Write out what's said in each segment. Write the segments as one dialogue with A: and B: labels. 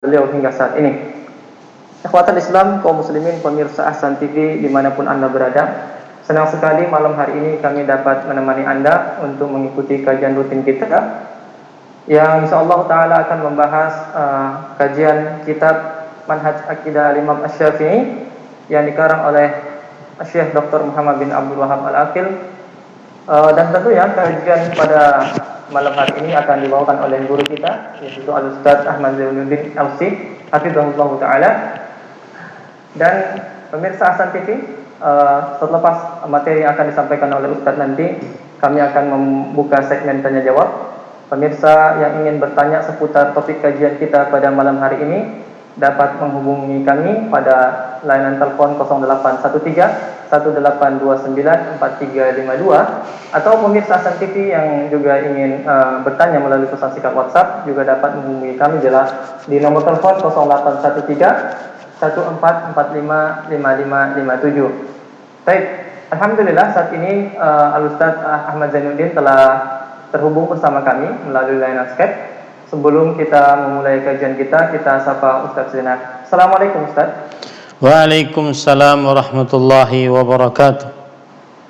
A: beliau hingga saat ini. Ikhwatal Islam, kaum muslimin, pemirsa Ahsan TV dimanapun Anda berada, senang sekali malam hari ini kami dapat menemani Anda untuk mengikuti kajian rutin kita yang insyaallah ta'ala akan membahas kajian kitab Manhaj Aqidah Imam Asy-Syafi'i yang dikarang oleh Syekh Dr. Muhammad bin Abdul Wahhab Al-Aqil. Dan tentunya kajian pada malam hari ini akan dibawakan oleh guru kita, yaitu Al-Ustaz Ahmad Zainuddin LC hafizahullah ta'ala. Dan pemirsa Ahsan TV, selepas materi yang akan disampaikan oleh Ustaz nanti, kami akan membuka segmen tanya jawab. Pemirsa yang ingin bertanya seputar topik kajian kita pada malam hari ini dapat menghubungi kami pada layanan telepon 0813 1829 4352, atau pemirsa Ahsan TV yang juga ingin bertanya melalui pesan singkat WhatsApp juga dapat menghubungi kami di nomor telepon 0813 14455557. Baik, alhamdulillah saat ini Al-Ustaz Ahmad Zainuddin telah terhubung bersama kami melalui layanan Skype. Sebelum kita memulai kajian kita sapa Ustaz sejenak. Assalamualaikum Ustaz.
B: Waalaikumsalam warahmatullahi wabarakatuh.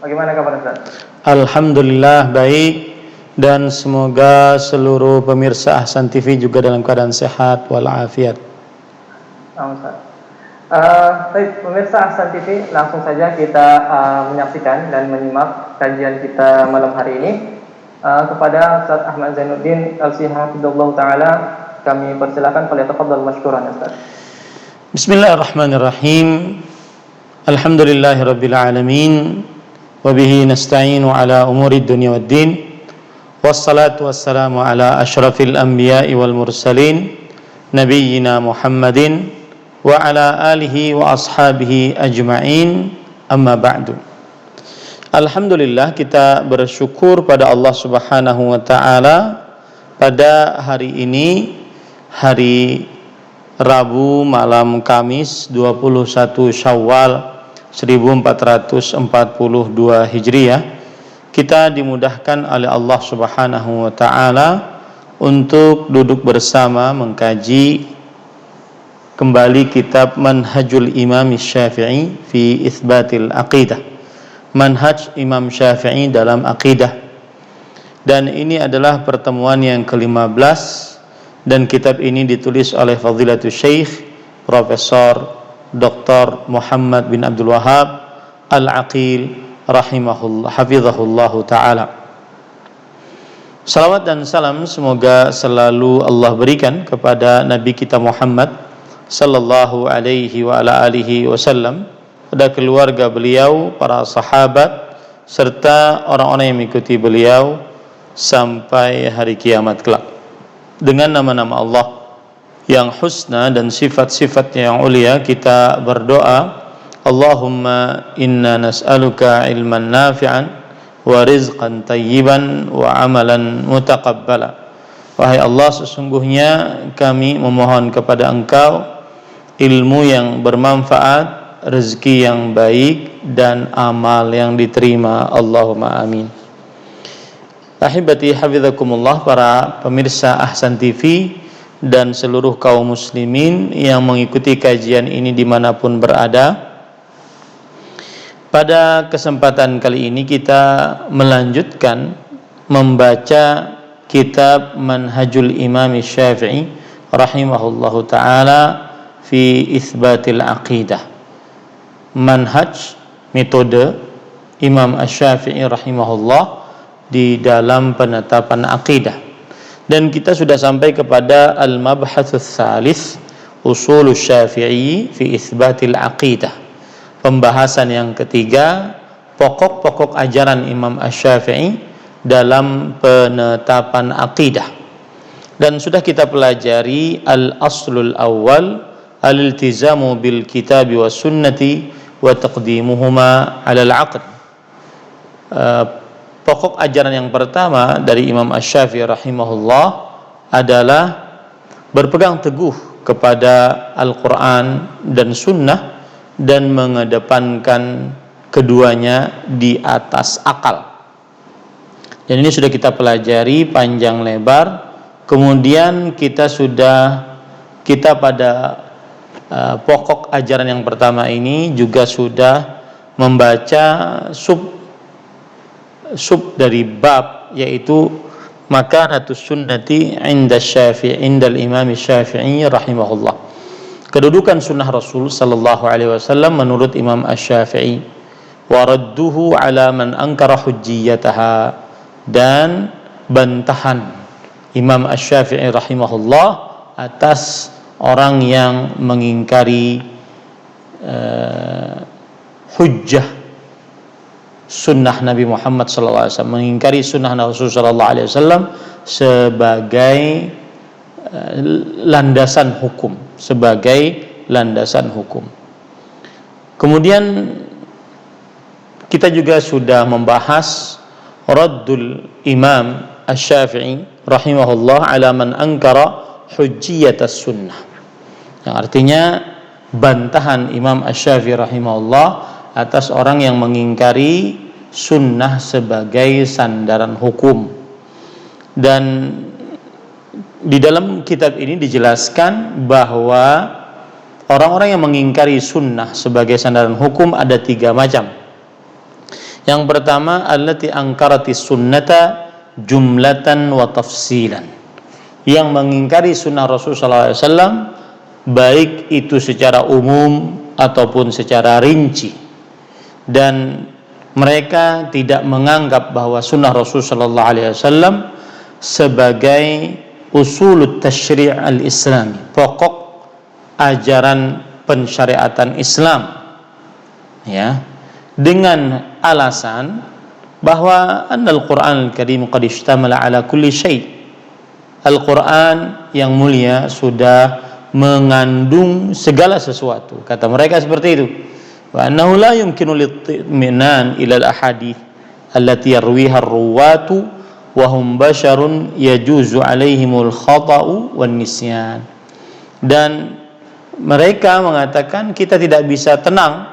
A: Bagaimana kabar Ustaz?
B: Alhamdulillah baik, dan semoga seluruh pemirsa Ahsan TV juga dalam keadaan sehat walafiat.
A: Ustaz. Baik, pemirsa Ahsan TV, langsung saja kita menyaksikan dan menyimak kajian kita malam hari ini. Kepada Ustaz Ahmad Zainuddin LC hafizahullah ta'ala, kami persilakan, falyatafadhal mashkuran Ustaz.
B: Bismillahirrahmanirrahim. Alhamdulillahirabbil alamin, wa bihi nasta'inu ala umuri dunya waddin. Wassalatu wassalamu ala asyrafil anbiya'i wal mursalin, nabiyyina Muhammadin wa ala alihi wa ashabihi ajma'in. Amma ba'du. Alhamdulillah, kita bersyukur pada Allah Subhanahu wa taala pada hari ini, hari Rabu malam Kamis 21 Syawal 1442 Hijriah, kita dimudahkan oleh Allah Subhanahu wa taala untuk duduk bersama mengkaji kembali kitab Manhajul Imam Syafi'i fi Itsbatil Aqidah, Manhaj Imam Syafi'i dalam akidah. Dan ini adalah pertemuan yang ke-15, dan kitab ini ditulis oleh Fadilatul Syekh Profesor Dr. Muhammad bin Abdul Wahhab Al-Aqil rahimahullah hafizahullahu ta'ala. Salawat dan salam semoga selalu Allah berikan kepada Nabi kita Muhammad sallallahu alaihi wa ala alihi wasallam, pada keluarga beliau, para sahabat, serta orang-orang yang mengikuti beliau sampai hari kiamat kelak. Dengan nama-nama Allah yang husna dan sifat-sifatnya yang ulia, kita berdoa, Allahumma inna nas'aluka ilman nafi'an wa rizqan tayyiban wa amalan mutaqabbala. Wahai Allah, sesungguhnya kami memohon kepada Engkau ilmu yang bermanfaat, rezeki yang baik, dan amal yang diterima. Allahumma amin. Ahibati hafizakumullah, para pemirsa Ahsan TV dan seluruh kaum muslimin yang mengikuti kajian ini dimanapun berada. Pada kesempatan kali ini kita melanjutkan membaca kitab Manhajul Imam Syafi'i rahimahullahu ta'ala fi Itsbatil Aqidah. Manhaj, metode Imam Asy-Syafi'i rahimahullah di dalam penetapan akidah. Dan kita sudah sampai kepada al-mabhatsus tsalits, usulus Syafi'i fi itsbatil aqidah. Pembahasan yang ketiga, pokok-pokok ajaran Imam Asy-Syafi'i dalam penetapan akidah. Dan sudah kita pelajari al-aslul awwal, al-iltizamu bil kitabi was sunnati wa taqdimuhuma 'ala al-'aqd. Pokok ajaran yang pertama dari Imam Asy-Syafi'i rahimahullah adalah berpegang teguh kepada Al-Quran dan Sunnah dan mengedepankan keduanya di atas akal. Dan ini sudah kita pelajari panjang lebar. Kemudian kita kita pada pokok ajaran yang pertama ini juga sudah membaca sub dari bab, yaitu makanatus sunnati indal imam Syafi'i rahimahullah. Kedudukan sunnah Rasul sallallahu alaihi wasallam menurut Imam Asy-Syafi'i, wa radduhu ala man ankara hujjiyataha, dan bantahan Imam Asy-Syafi'i rahimahullah atas orang yang mengingkari hujjah sunnah Nabi Muhammad SAW, mengingkari sunnah Rasul SAW sebagai landasan hukum, Kemudian kita juga sudah membahas raddul Imam Asy-Syafi'i rahimahullah ala man ankara hujjiyatas sunnah, yang artinya bantahan Imam Asy-Syafi'i rahimahullah atas orang yang mengingkari sunnah sebagai sandaran hukum. Dan di dalam kitab ini dijelaskan bahwa orang-orang yang mengingkari sunnah sebagai sandaran hukum ada 3 macam. Yang pertama, allati angkaratis sunnata jumlatan wa tafsilan, yang mengingkari sunnah Rasulullah SAW baik itu secara umum ataupun secara rinci, dan mereka tidak menganggap bahwa sunnah Rasulullah SAW sebagai usulut tasyri' al-islami, pokok ajaran pensyariatan Islam, ya, dengan alasan bahwa annal Qur'an al-Karim qad ishtamala ala kulli syai', Al-Qur'an yang mulia sudah mengandung segala sesuatu, kata mereka seperti itu. Wa annahu la yumkinu litminan ila al-ahadits allati yarwiha ar-ruwatu wa hum basharun yajuzu alaihimul khata'u wan nisyan. Dan mereka mengatakan kita tidak bisa tenang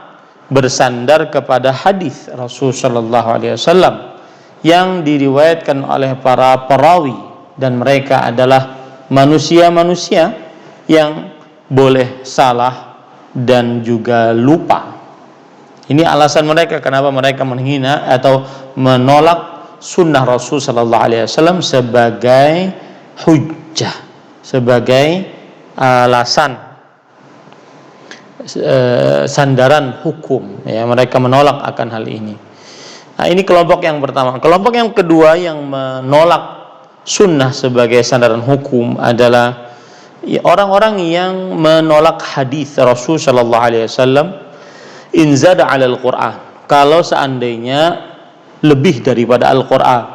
B: bersandar kepada hadis Rasul sallallahu alaihi wasallam yang diriwayatkan oleh para perawi, dan mereka adalah manusia-manusia yang boleh salah dan juga lupa. Ini alasan mereka kenapa mereka menghina atau menolak sunnah Rasul sallallahu alaihi wasallam sebagai hujjah, sebagai alasan sandaran hukum, ya, mereka menolak akan hal ini. Nah, ini kelompok yang pertama. Kelompok yang kedua yang menolak sunnah sebagai sandaran hukum adalah orang-orang yang menolak hadis Rasul sallallahu alaihi wasallam in zada 'ala al-Qur'an, kalau seandainya lebih daripada Al-Qur'an.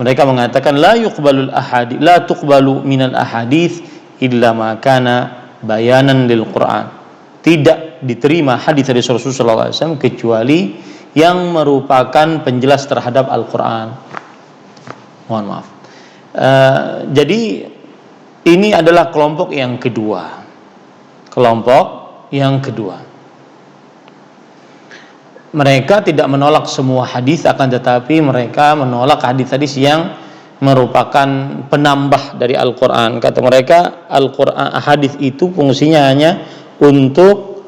B: Mereka mengatakan la tuqbalu minal ahadits illa ma kana bayanan lil Qur'an. Tidak diterima hadis dari Rasul sallallahu alaihi wasallam kecuali yang merupakan penjelas terhadap Al-Qur'an. Mohon maaf. Jadi ini adalah kelompok yang kedua. Mereka tidak menolak semua hadis, akan tetapi mereka menolak hadis-hadis yang merupakan penambah dari Al-Qur'an. Kata mereka, Al-Qur'an, hadis itu fungsinya hanya untuk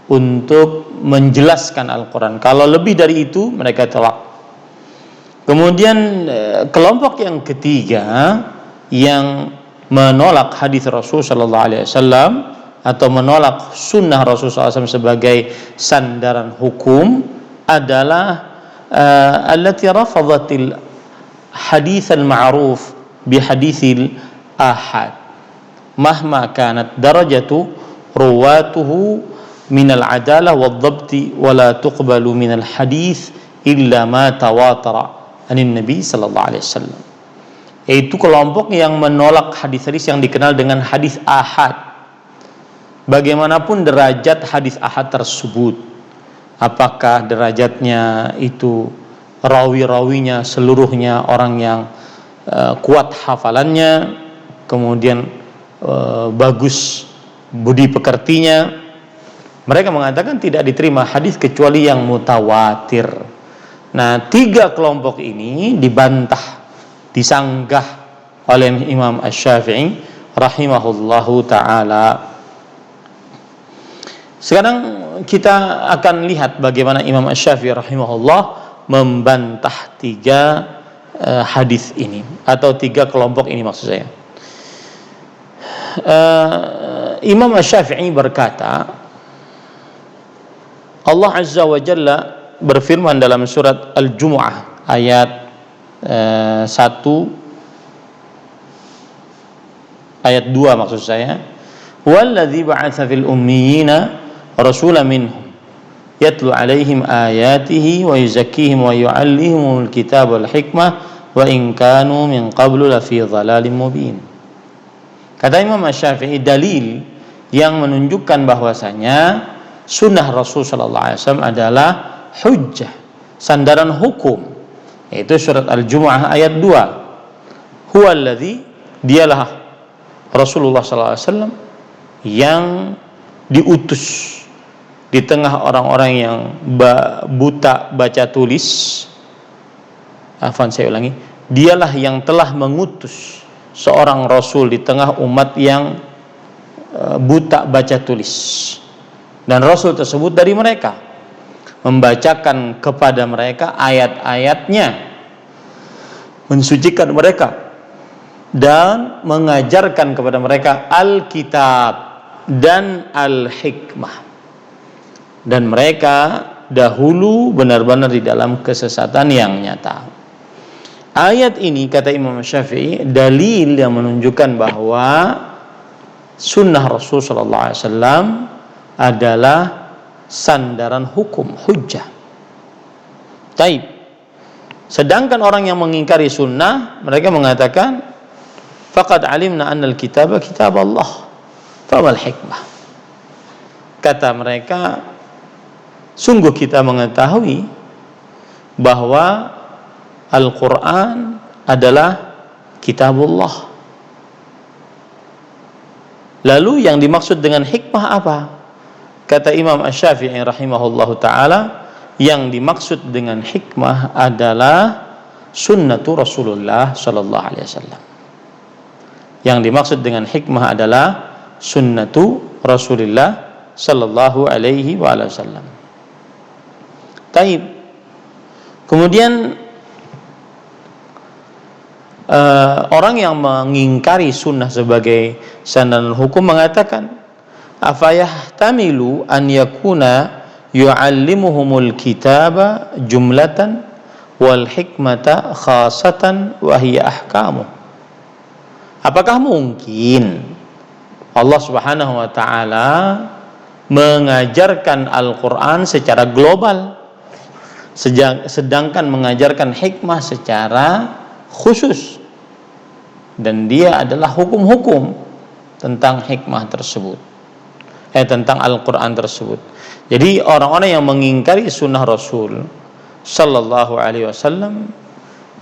B: untuk menjelaskan Al-Qur'an. Kalau lebih dari itu mereka tolak. Kemudian kelompok yang ketiga yang menolak hadis Rasul sallallahu alaihi wasallam atau menolak sunnah Rasul SAW sebagai sandaran hukum adalah allati rafadhatil hadits al-ma'ruf bi haditsil ahad mahma kanat darajatu ruwatuhu minal adalah wadh-dhabti wa la tuqbalu minal hadits illa ma tawatara anin nabi sallallahu alaihi wasallam. Yaitu kelompok yang menolak hadis-hadis yang dikenal dengan hadis ahad. Bagaimanapun derajat hadis ahad tersebut, apakah derajatnya itu rawi-rawinya seluruhnya orang yang kuat hafalannya, kemudian bagus budi pekertinya, mereka mengatakan tidak diterima hadis kecuali yang mutawatir. Nah, 3 kelompok ini dibantah, disanggah oleh Imam Asy-Syafi'i rahimahullahu taala. Sekarang kita akan lihat bagaimana Imam Asy-Syafi'i rahimahullah membantah 3 hadis ini, atau 3 kelompok ini maksud saya. Imam Asy-Syafi'i berkata, Allah Azza wa Jalla berfirman dalam surat Al-Jumu'ah ayat 1 ayat 2 maksud saya, "Walladzi ba'atsa fil ummiyina rasulan minhum yatlu 'alaihim ayatihi wa yuzakkihim wa yu'allimuhumul kitaba wal hikmah wa in kanu min qablu lafi dhalalin mubin." Kata Imam Asy-Syafi'i, dalil yang menunjukkan bahwasanya sunnah Rasul sallallahu alaihi wasallam adalah hujjah, sandaran hukum, yaitu surat Al-Jumu'ah ayat 2. Huwallazi, dialah Rasulullah sallallahu alaihi wasallam yang diutus di tengah orang-orang yang buta baca tulis. Saya ulangi, dialah yang telah mengutus seorang rasul di tengah umat yang buta baca tulis, dan rasul tersebut dari mereka membacakan kepada mereka ayat-ayatnya, mensucikan mereka dan mengajarkan kepada mereka Alkitab dan Al-Hikmah. Dan mereka dahulu benar-benar di dalam kesesatan yang nyata. Ayat ini, kata Imam Syafi'i, dalil yang menunjukkan bahwa sunnah Rasul sallallahu alaihi wasallam adalah sandaran hukum, hujjah. Taib. Sedangkan orang yang mengingkari sunnah, mereka mengatakan, faqad alimna annal kitaba kitab Allah, famal hikmah. Kata mereka, sungguh kita mengetahui bahwa Al-Quran adalah kitabullah. Lalu yang dimaksud dengan hikmah apa? Kata Imam Asy-Syafi'i rahimahullahu ta'ala, yang dimaksud dengan hikmah adalah sunnatu Rasulullah sallallahu alaihi wasallam. Yang dimaksud dengan hikmah adalah sunnatu Rasulullah sallallahu alaihi wasallam. Taib. Kemudian orang yang mengingkari sunnah sebagai sandaran hukum mengatakan, afayahtamilu an yakuna yu'allimuhumul kitaba jumlatan wal hikmata khasatan wa hiya ahkamu. Apakah mungkin Allah Subhanahu wa taala mengajarkan Al-Qur'an secara global, sedangkan mengajarkan hikmah secara khusus, dan dia adalah hukum-hukum tentang hikmah tersebut, tentang Al-Quran tersebut. Jadi orang-orang yang mengingkari sunnah Rasul sallallahu alaihi wasallam,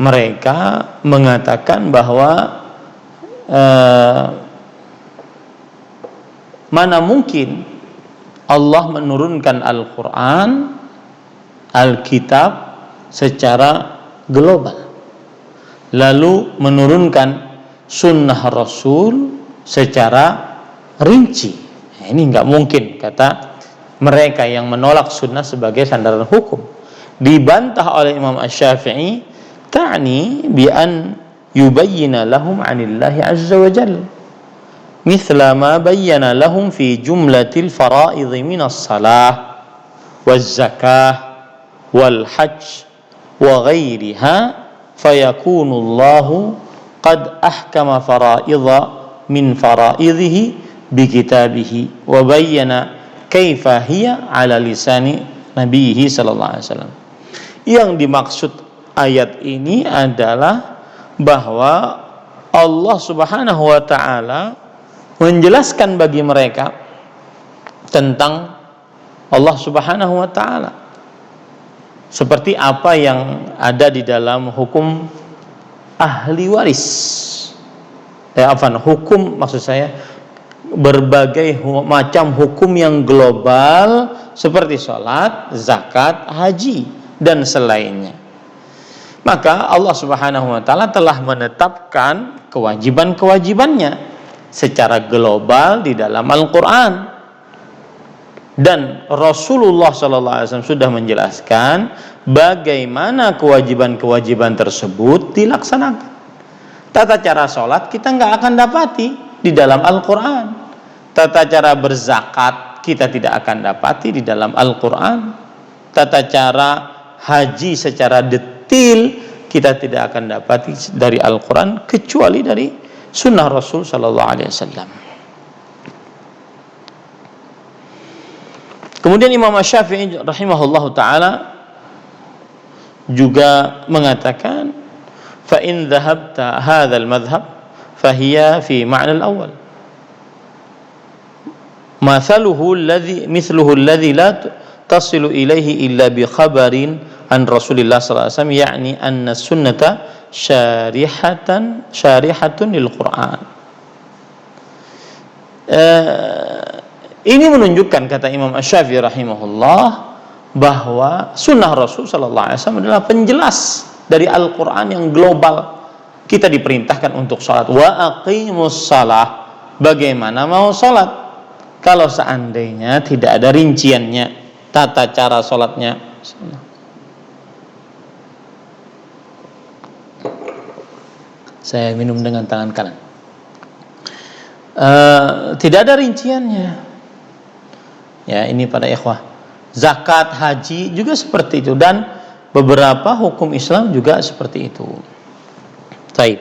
B: mereka mengatakan bahwa mana mungkin Allah menurunkan Al-Quran, Alkitab secara global, lalu menurunkan sunnah Rasul secara rinci. Ini nggak mungkin, kata mereka yang menolak sunnah sebagai sandaran hukum. Dibantah oleh Imam Asy-Syafi'i, ta'ni bi an yubayyina lahum 'anillahi 'azza wa jalla mithla ma bayyana lahum fi jumlatil fara'idh minas salah waz zakah wal hajj wa ghairiha, fayakunullahu qad ahkama fara'idha min fara'idhihi bi kitabihi wa bayyana kaifa hiya ala lisani nabiyhi sallallahu alaihi wasallam. Yang dimaksud ayat ini adalah bahwa Allah Subhanahu wa taala menjelaskan bagi mereka tentang Allah Subhanahu wa taala seperti apa yang ada di dalam hukum ahli waris. Hukum maksud saya berbagai macam hukum yang global seperti sholat, zakat, haji dan selainnya. Maka Allah Subhanahu wa taala telah menetapkan kewajiban-kewajibannya secara global di dalam Al-Qur'an. Dan Rasulullah sallallahu alaihi wasallam sudah menjelaskan bagaimana kewajiban-kewajiban tersebut dilaksanakan. Tata cara sholat kita nggak akan dapati di dalam Al-Qur'an. Tata cara berzakat kita tidak akan dapati di dalam Al-Qur'an. Tata cara haji secara detail kita tidak akan dapati dari Al-Quran kecuali dari sunnah Rasul Sallallahu Alaihi Wasallam. Kemudian Imam Asy-Syafi'i rahimahullahu taala juga mengatakan, fa in dhahabta hadzal madhhab fahiya fi ma'na al-awwal. Mithluhu alladhi la tasilu ilaihi illa bi khabarin an Rasulillah sallallahu alaihi wasallam, yakni anna sunnata syarihatun lil Quran. Ini menunjukkan, kata Imam Asy-Syafi'i rahimahullah, bahwa sunnah Rasul sallallahu alaihi wasallam adalah penjelas dari Al-Quran yang global. Kita diperintahkan untuk sholat, wa aqimus shalah, bagaimana mau sholat kalau seandainya tidak ada rinciannya, tata cara sholatnya. Saya minum dengan tangan kanan. Tidak ada rinciannya. Ya, ini pada ikhwah. Zakat, haji juga seperti itu, dan beberapa hukum Islam juga seperti itu. Baik.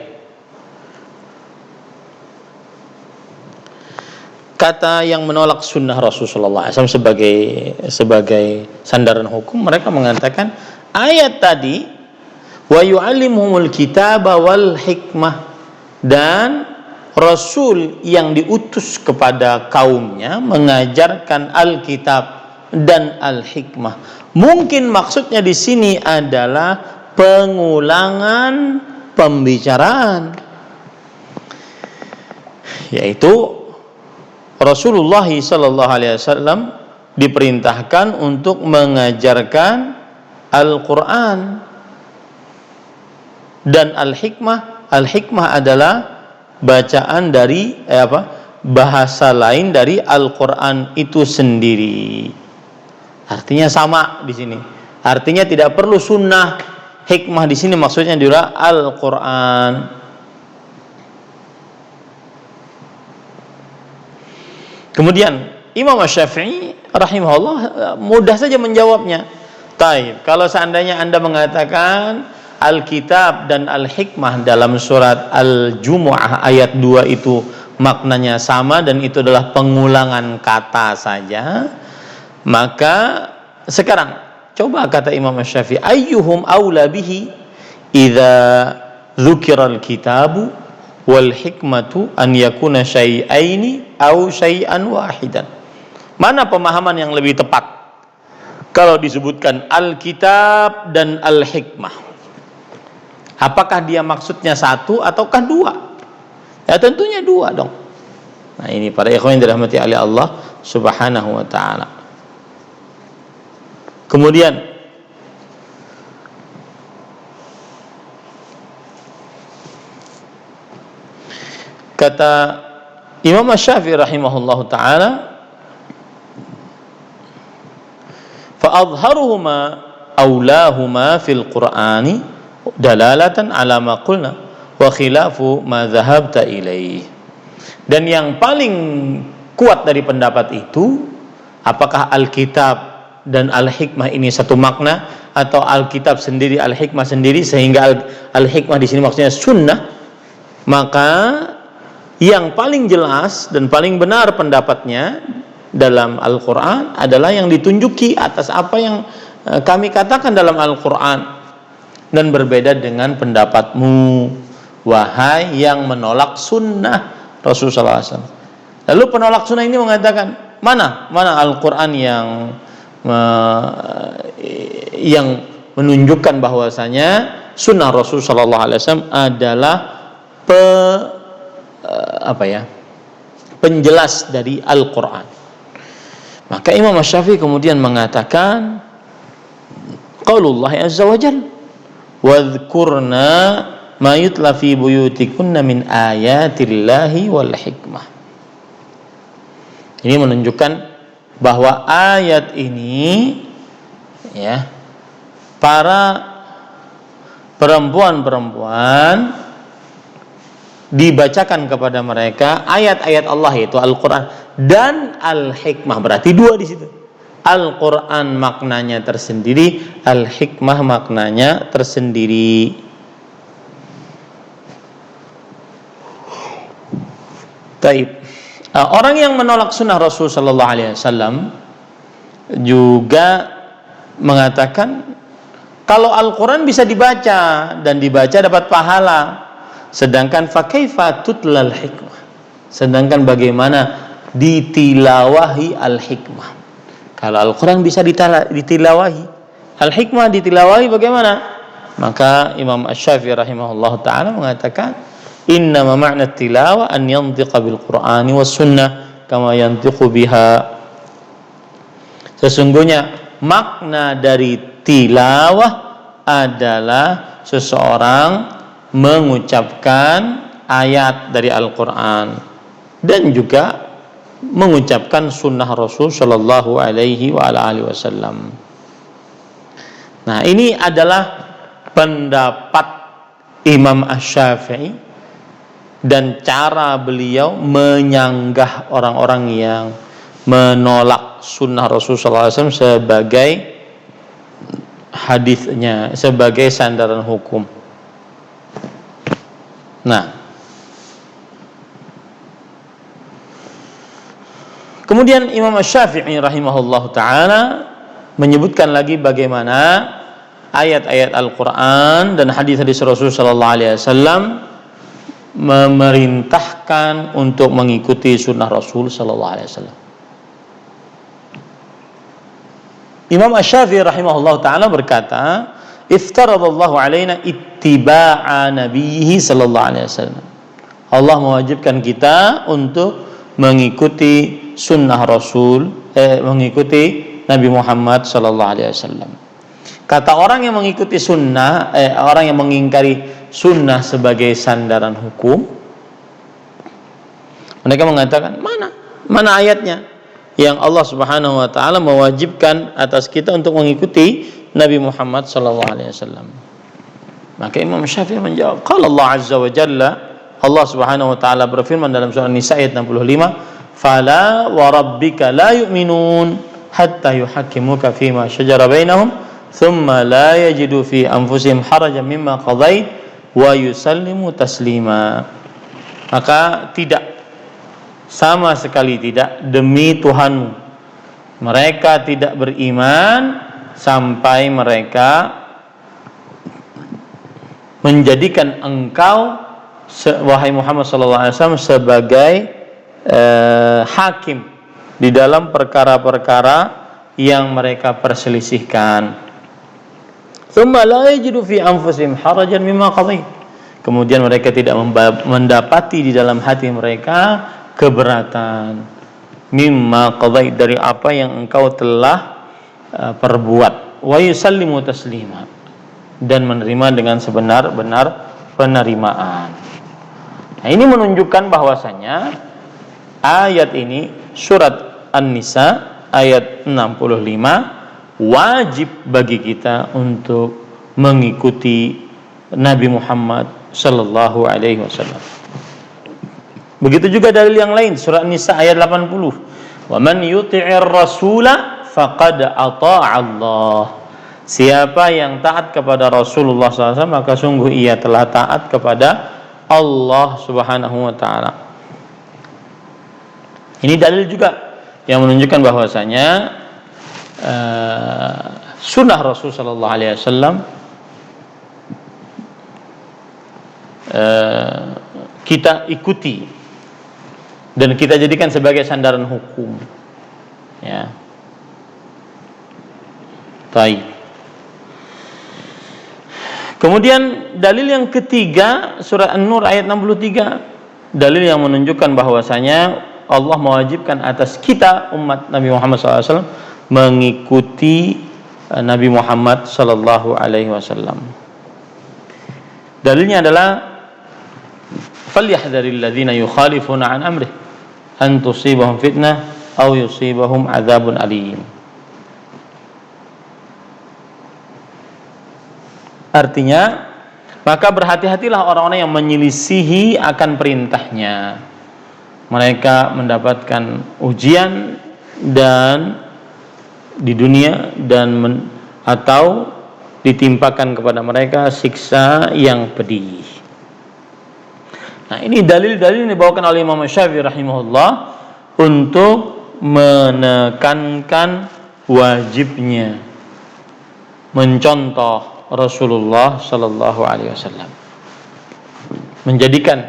B: Kata yang menolak sunnah Rasulullah SAW sebagai sandaran hukum, mereka mengatakan ayat tadi, wa yu'allimuhumul kitaba wal hikmah, dan Rasul yang diutus kepada kaumnya mengajarkan Alkitab dan Al-Hikmah. Mungkin maksudnya di sini adalah pengulangan pembicaraan, yaitu Rasulullah SAW diperintahkan untuk mengajarkan Al-Quran dan Al-Hikmah. Al-Hikmah adalah bacaan dari bahasa lain dari Al-Quran itu sendiri. Artinya sama di sini. Artinya tidak perlu sunnah. Hikmah di sini maksudnya adalah Al-Quran. Kemudian Imam Asy-Syafi'i rahimahullah mudah saja menjawabnya. Taib, kalau seandainya Anda mengatakan Alkitab dan Al-Hikmah dalam surat Al-Jumu'ah ayat 2 itu maknanya sama dan itu adalah pengulangan kata saja, maka sekarang coba kata Imam Asy-Syafi'i, ayyuhum aula bihi idza dzukiral kitabu wal hikmatu an yakuna syai'aini aw syai'an wahidan. Mana pemahaman yang lebih tepat kalau disebutkan Alkitab dan Al-Hikmah? Apakah dia maksudnya satu ataukah dua? Ya tentunya dua dong. Nah ini para ikhwan yang dirahmati oleh Allah Subhanahu wa ta'ala. Kemudian kata Imam Asy-Syafi'i rahimahullahu ta'ala, fa'adharuhuma awlahuma fil Qur'ani dalalatan ala ma qulna wa khilafu ma dhahabta ilaih. Dan yang paling kuat dari pendapat itu, apakah Alkitab dan Al-Hikmah ini satu makna atau Alkitab sendiri, Al-Hikmah sendiri, sehingga Al-Hikmah di sini maksudnya sunnah, maka yang paling jelas dan paling benar pendapatnya dalam Al-Quran adalah yang ditunjuki atas apa yang kami katakan dalam Al-Quran, dan berbeda dengan pendapatmu, wahai yang menolak sunnah Rasulullah SAW. Lalu penolak sunnah ini mengatakan, mana Al-Quran yang menunjukkan bahwasanya sunnah Rasulullah SAW adalah penjelas dari Al-Quran. Maka Imam Asy-Syafi'i kemudian mengatakan, qaulullah azza wa jalla wadhkurna ma yutla fi buyutikunna min ayatillahi wal hikmah. Ini menunjukkan bahwa ayat ini ya, para perempuan-perempuan dibacakan kepada mereka ayat-ayat Allah, yaitu Al-Qur'an dan Al-Hikmah. Berarti dua di situ. Al-Qur'an maknanya tersendiri, Al-Hikmah maknanya tersendiri. Taib. Orang yang menolak sunnah Rasul sallallahu alaihi wasallam juga mengatakan kalau Al-Qur'an bisa dibaca dan dibaca dapat pahala, sedangkan fa kaifa tutlal hikmah, sedangkan bagaimana ditilawahi al-hikmah. Kalau Al-Qur'an bisa ditilawahi, al-hikmah ditilawahi bagaimana? Maka Imam Asy-Syafi'i rahimahullah taala mengatakan inna ma ma'na tilawah an yantiqa bil Qur'ani was sunnah kama yantiqu biha. Sesungguhnya makna dari tilawah adalah seseorang mengucapkan ayat dari Al-Qur'an dan juga mengucapkan sunnah Rasul sallallahu alaihi wa alihi wasallam. Nah, ini adalah pendapat Imam Asy-Syafi'i dan cara beliau menyanggah orang-orang yang menolak sunnah Rasul sallallahu alaihi wasallam sebagai hadisnya, sebagai sandaran hukum. Nah, kemudian Imam Asy-Syafi'i rahimahullahu taala menyebutkan lagi bagaimana ayat-ayat Al-Qur'an dan hadis-hadis Rasul sallallahu alaihi wasallam memerintahkan untuk mengikuti sunnah Rasul sallallahu alaihi wasallam. Imam Asy-Syafi'i rahimahullahu taala berkata, "Iftaradallahu alaina ittiba'a nabiyhi sallallahu alaihi wasallam." Allah mewajibkan kita untuk mengikuti sunnah Rasul, mengikuti Nabi Muhammad sallallahu alaihi wasallam. Kata orang yang mengikuti sunnah, orang yang mengingkari sunnah sebagai sandaran hukum, mereka mengatakan, mana ayatnya yang Allah Subhanahu wa taala mewajibkan atas kita untuk mengikuti Nabi Muhammad sallallahu alaihi wasallam. Maka Imam Syafi'i menjawab, qala Allah azza wa jalla, Allah Subhanahu wa taala berfirman dalam surah An-Nisa ayat 65, "Fala wa rabbika la yu'minun hatta yuhakkimuka fima shajara bainahum, thumma la yajidu fi anfusihim harajan mimma qadait wa yusallimu taslima." Maka tidak, sama sekali tidak, demi Tuhanmu, mereka tidak beriman sampai mereka menjadikan engkau, wahai Muhammad SAW, sebagai hakim di dalam perkara-perkara yang mereka perselisihkan. Tsumma la yajidu fi anfusihim harajan mimma qadait. Kemudian mereka tidak mendapati di dalam hati mereka keberatan mimma qadait, dari apa yang engkau telah perbuat. Wa yusallimu taslima, dan menerima dengan sebenar-benar penerimaan. Nah, ini menunjukkan bahwasanya ayat ini, surat An-Nisa ayat 65, wajib bagi kita untuk mengikuti Nabi Muhammad sallallahu alaihi wasallam. Begitu juga dalil yang lain, surah An-Nisa ayat 80. Wa man yuti'ir rasula faqad ata'a Allah. Siapa yang taat kepada Rasulullah SAW, maka sungguh ia telah taat kepada Allah Subhanahu wa taala. Ini dalil juga yang menunjukkan bahwasanya sunnah Rasul sallallahu alaihi wasallam kita ikuti dan kita jadikan sebagai sandaran hukum. Ya. Baik. Kemudian dalil yang ketiga, surah An-Nur ayat 63, dalil yang menunjukkan bahwasanya Allah mewajibkan atas kita umat Nabi Muhammad SAW mengikuti Nabi Muhammad sallallahu alaihi wasallam. Dalilnya adalah falyahdharil ladzina yukhalifuna an amrih an tusibahum fitnah aw yusibahum adzabun alim. Artinya, maka berhati-hatilah orang-orang yang menyelisihi akan perintahnya. Mereka mendapatkan ujian dan di dunia atau ditimpakan kepada mereka siksa yang pedih. Nah, ini dalil-dalil yang dibawakan oleh Imam Syafi'i rahimahullah untuk menekankan wajibnya mencontoh Rasulullah sallallahu alaihi wasallam. Menjadikan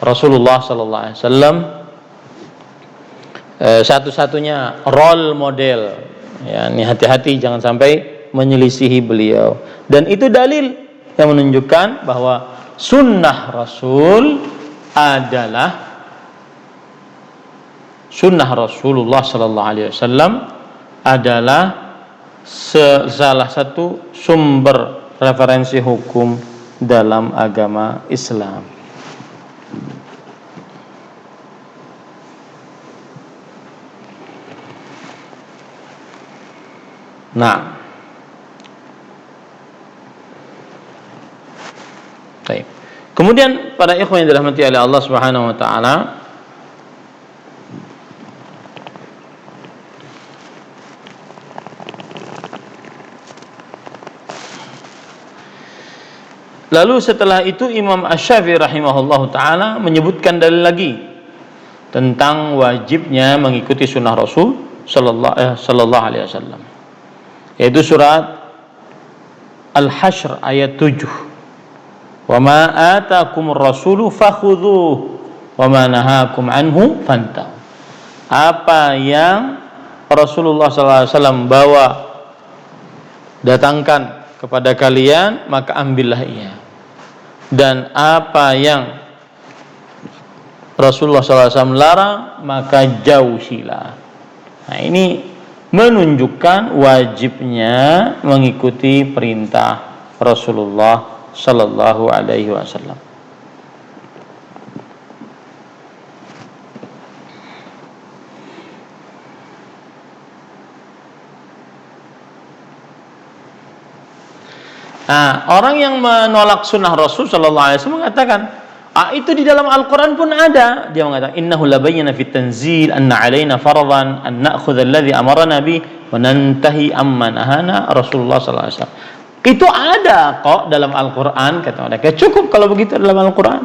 B: Rasulullah sallallahu alaihi wasallam satu-satunya role model. Ya, ini hati-hati jangan sampai menyelisihi beliau. Dan itu dalil yang menunjukkan bahwa sunnah Rasul adalah sunnah Rasulullah sallallahu alaihi wasallam adalah salah satu sumber referensi hukum dalam agama Islam. Nah, baik. Kemudian para ikhwan yang dirahmati oleh Allah Subhanahu wa taala, lalu setelah itu Imam Asy-Syafi'i rahimahullahu taala menyebutkan dalil lagi tentang wajibnya mengikuti sunnah Rasul sallallahu alaihi wasallam, yaitu surat Al-Hasyr ayat 7. Wa ma atakumur rasulu fakhudhuhu wa ma nahakum anhu fantahu. Apa yang Rasulullah sallallahu alaihi wasallam bawa datangkan kepada kalian, maka ambillah ia. Dan apa yang Rasulullah sallallahu alaihi wasallam larang, maka jauhilah. Nah, ini menunjukkan wajibnya mengikuti perintah Rasulullah sallallahu alaihi wasallam. Nah, orang yang menolak sunnah Rasul sallallahu alaihi wasallam mengatakan, itu di dalam Al-Quran pun ada. Dia mengatakan, innahu labayyana fit tanzil anna alaina fardhan an na'khudha alladhi amarna bi wa nantahi amma nahana Rasulullah sallallahu alaihi wasallam. Itu ada kok dalam Al-Quran, kata mereka. Cukup kalau begitu dalam Al-Quran.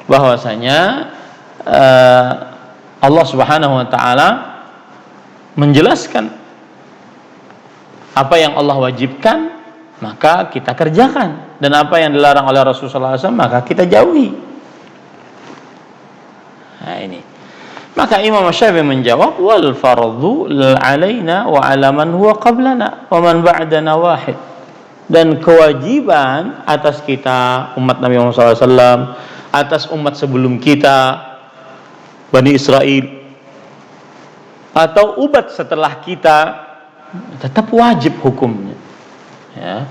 B: Bahwasanya Allah Subhanahu wa taala menjelaskan apa yang Allah wajibkan, maka kita kerjakan, dan apa yang dilarang oleh Rasulullah SAW maka kita jauhi. Nah, ini. Maka Imam Syafi'i menjawab, wal fardhu alaina wa ala man huwa qablana wa man ba'dana wahid. Dan kewajiban atas kita umat Nabi Muhammad SAW, atas umat sebelum kita Bani Israel, atau umat setelah kita, tetap wajib hukumnya. Ya.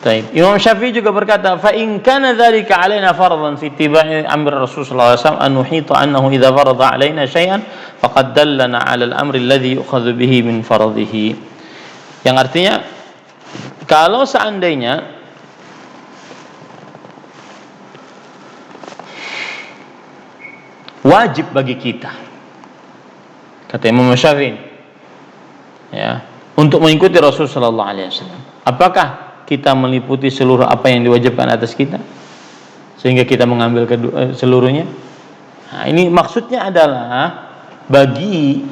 B: Baik. Imam Syafi'i juga berkata, fa in kana dzalika alaina fardhan fi ittiba'i amri Rasul sallallahu alaihi wasallam an nuhita annahu idza farada alaina syai'an faqad dallana 'ala al-amri alladhi yu'khadhu bihi min fardhihi. Yang artinya, kalau seandainya wajib bagi kita, kata Imam Syafi'i, ya, untuk mengikuti Rasul sallallahu alaihi wasallam, apakah kita meliputi seluruh apa yang diwajibkan atas kita sehingga kita mengambil seluruhnya? Nah, ini maksudnya adalah bagi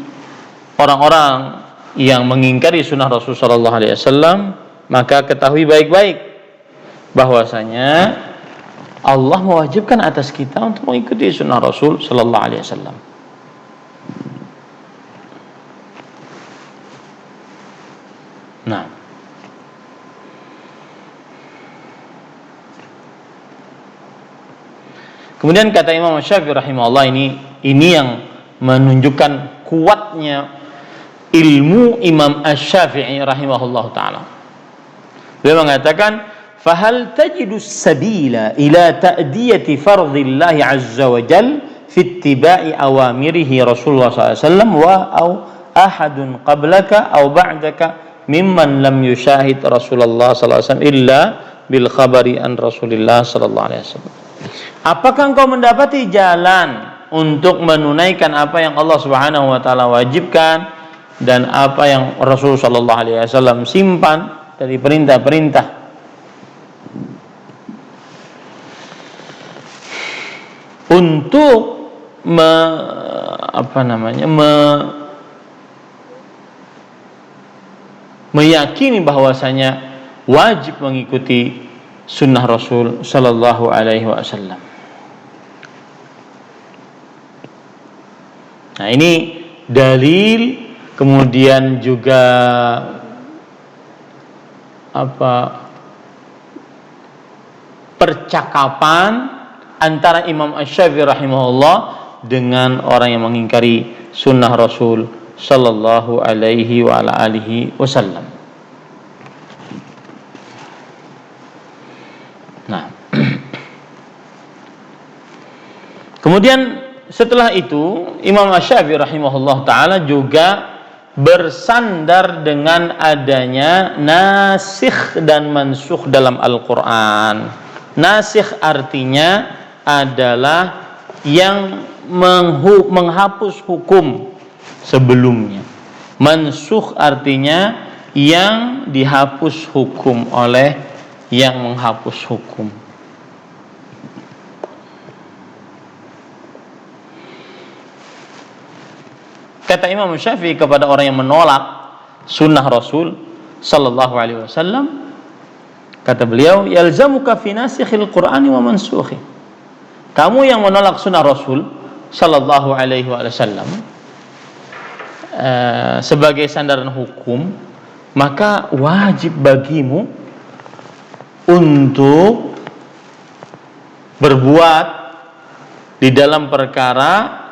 B: orang-orang yang mengingkari sunnah Rasul sallallahu alaihi wasallam, maka ketahui baik-baik bahwasanya Allah mewajibkan atas kita untuk mengikuti sunnah Rasul sallallahu alaihi wasallam. Nah, kemudian kata Imam Syafi'i rahimahullah, ini yang menunjukkan kuatnya ilmu Imam Asy-Syafi'i rahimahullah ta'ala. Beliau mengatakan, fahal tajidu sabila ila ta'diyati fardhillahi azza wa jal fi ittiba'i awamirihi Rasulullah SAW wa au ahadun qablaka au ba'daka mimman lam yushahid Rasulullah SAW illa bil khabari an Rasulillah SAW. Apakah engkau mendapati jalan untuk menunaikan apa yang Allah Subhanahu wa taala wajibkan dan apa yang Rasul sallallahu alaihi wasallam simpan dari perintah-perintah untuk meyakini bahwasanya wajib mengikuti sunnah Rasul sallallahu alaihi wasallam. Nah, ini dalil, kemudian juga percakapan antara Imam Asy-Syafi'i rahimahullah dengan orang yang mengingkari sunnah Rasul sallallahu alaihi wa ala alihi wasallam. Nah, kemudian setelah itu Imam Asy-Syafi'i rahimahullah ta'ala juga bersandar dengan adanya nasikh dan mansukh dalam Al-Quran. Nasikh artinya adalah yang menghapus hukum sebelumnya. Mansukh artinya yang dihapus hukum oleh yang menghapus hukum. Kata Imam Syafi'i kepada orang yang menolak sunnah Rasul sallallahu alaihi wasallam, kata beliau, yalzamuka fi nasikhil Qur'ani wa mansukhi. Kamu yang menolak sunnah Rasul sallallahu alaihi wasallam sebagai sandaran hukum, maka wajib bagimu untuk berbuat di dalam perkara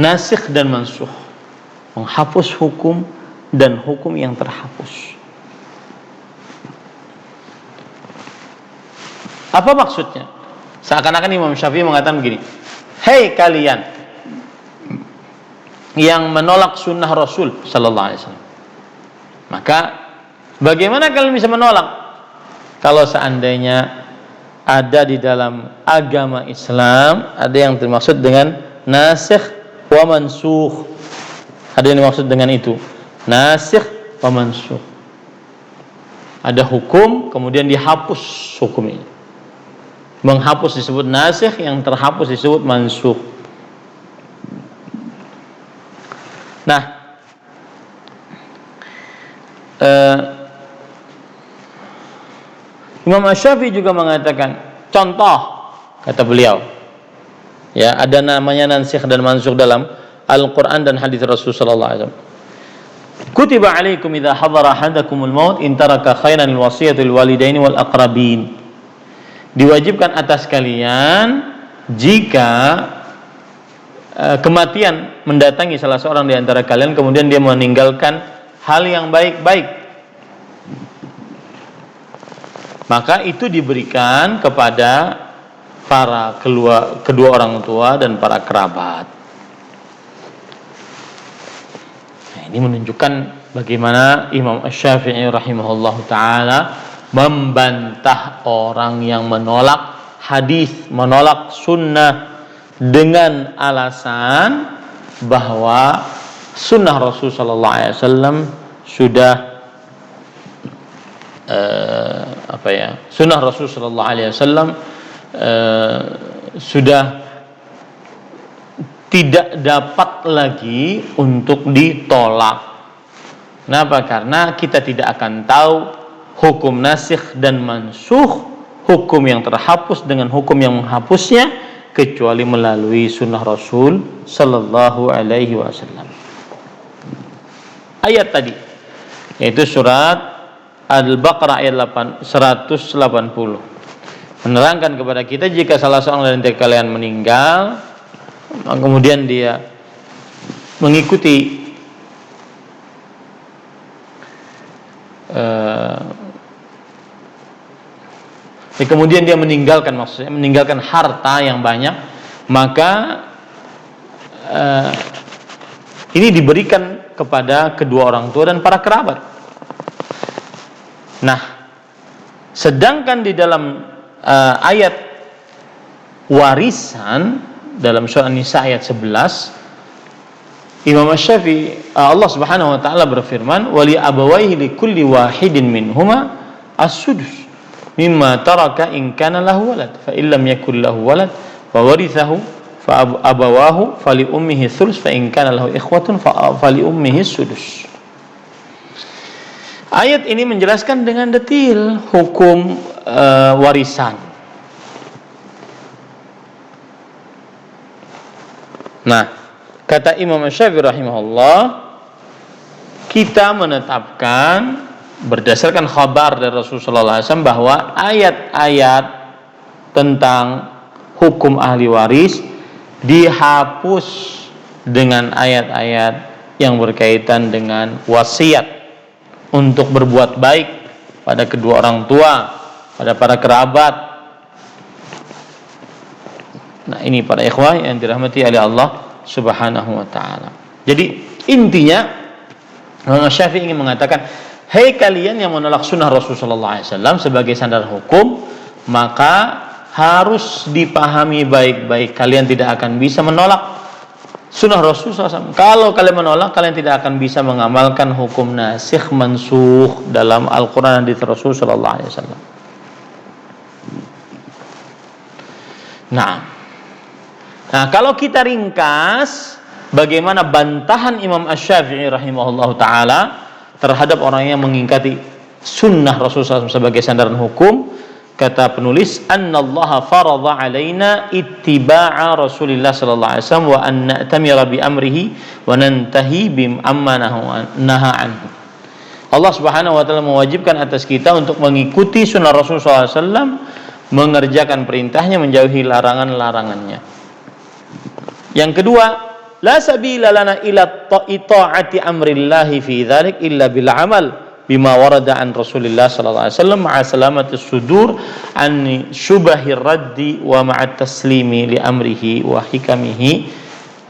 B: nasikh dan mansukh, menghapus hukum dan hukum yang terhapus. Apa maksudnya? Seakan-akan Imam Syafi'i mengatakan begini, hei kalian yang menolak sunnah Rasul sallallahu alaihi wasallam, maka bagaimana kalian bisa menolak kalau seandainya ada di dalam agama Islam ada yang dimaksud dengan nasikh wa mansukh. Ada yang dimaksud dengan itu, nasikh wa mansukh. Ada hukum kemudian dihapus hukum ini. Menghapus disebut nasikh, yang terhapus disebut mansukh. Nah, Imam Asy-Syafi'i juga mengatakan, contoh, kata beliau, ya, ada namanya nasikh dan mansukh dalam Al-Quran dan hadis Rasul sallallahu alaihi wasallam. Kutiba alaikum idza hadara ahadakumul maut in taraka khairan al-wasiyatu lil walidaini wal aqrabin. Diwajibkan atas kalian jika kematian mendatangi salah seorang di antara kalian kemudian dia meninggalkan hal yang baik-baik, maka itu diberikan kepada para kedua orang tua dan para kerabat. Nah, ini menunjukkan bagaimana Imam Asy-Syafi'i rahimahullah ta'ala membantah orang yang menolak hadis, menolak sunnah dengan alasan bahwa sunnah Rasul sallallahu alaihi wasallam sudah sunnah Rasul sallallahu alaihi wasallam sudah tidak dapat lagi untuk ditolak. Kenapa? Karena kita tidak akan tahu hukum nasikh dan mansukh, hukum yang terhapus dengan hukum yang menghapusnya, kecuali melalui sunnah Rasul sallallahu alaihi wasallam. Ayat tadi, yaitu surat Al-Baqarah ayat 180, menerangkan kepada kita jika salah seorang dari kalian meninggal, kemudian dia mengikuti kemudian dia meninggalkan, maksudnya meninggalkan harta yang banyak, maka ini diberikan kepada kedua orang tua dan para kerabat. Nah, sedangkan di dalam ayat warisan dalam surah An-Nisa ayat 11, Imam Asy-Syafi'i, Allah Subhanahu wa taala berfirman, "Wali abawaihi likulli wahidin minhuma as-sudus mimma taraka in kana lahu walad, fa illam yakul lahu walad fa warithahu fa abawahu fali ummihi thuluts fa in kana lahu ikhwatun fa fali ummihi sudus." Ayat ini menjelaskan dengan detail hukum warisan. Nah, kata Imam Asy-Syafi'i rahimahullah, kita menetapkan berdasarkan khabar dari Rasulullah SAW bahwa ayat-ayat tentang hukum ahli waris dihapus dengan ayat-ayat yang berkaitan dengan wasiat untuk berbuat baik pada kedua orang tua, pada para kerabat. Nah, ini para ikhwah yang dirahmati oleh Allah Subhanahu wa taala. Jadi intinya Imam Syafi'i ingin mengatakan, hei kalian yang menolak sunnah Rasulullah SAW sebagai sandaran hukum, maka harus dipahami baik-baik, kalian tidak akan bisa menolak sunnah Rasulullah SAW. Kalau kalian menolak, kalian tidak akan bisa mengamalkan hukum nasikh mansukh dalam Al-Quran dan di Rasulullah SAW. Nah, kalau kita ringkas bagaimana bantahan Imam Asy-Syafi'i rahimahullahu taala terhadap orang yang mengingkari sunnah Rasulullah SAW sebagai sandaran hukum, kata penulis, annallaha faradha alaina ittiba'a Rasulillah sallallahu alaihi wasallam wa an na'tamira bi amrihi wa nantahi bim amma naha anhu. Allah Subhanahu wa taala mewajibkan atas kita untuk mengikuti sunnah Rasulullah SAW, mengerjakan perintahnya, menjauhi larangan-larangannya. Yang kedua, la sabila lana ila ta'ati amrillahi fi dzalik illa bil amal bima warada an Rasulillah sallallahu alaihi wasallam ma'a salamatis sudur an syubahir raddi wa ma'a taslimi li amrihi wa hikamihi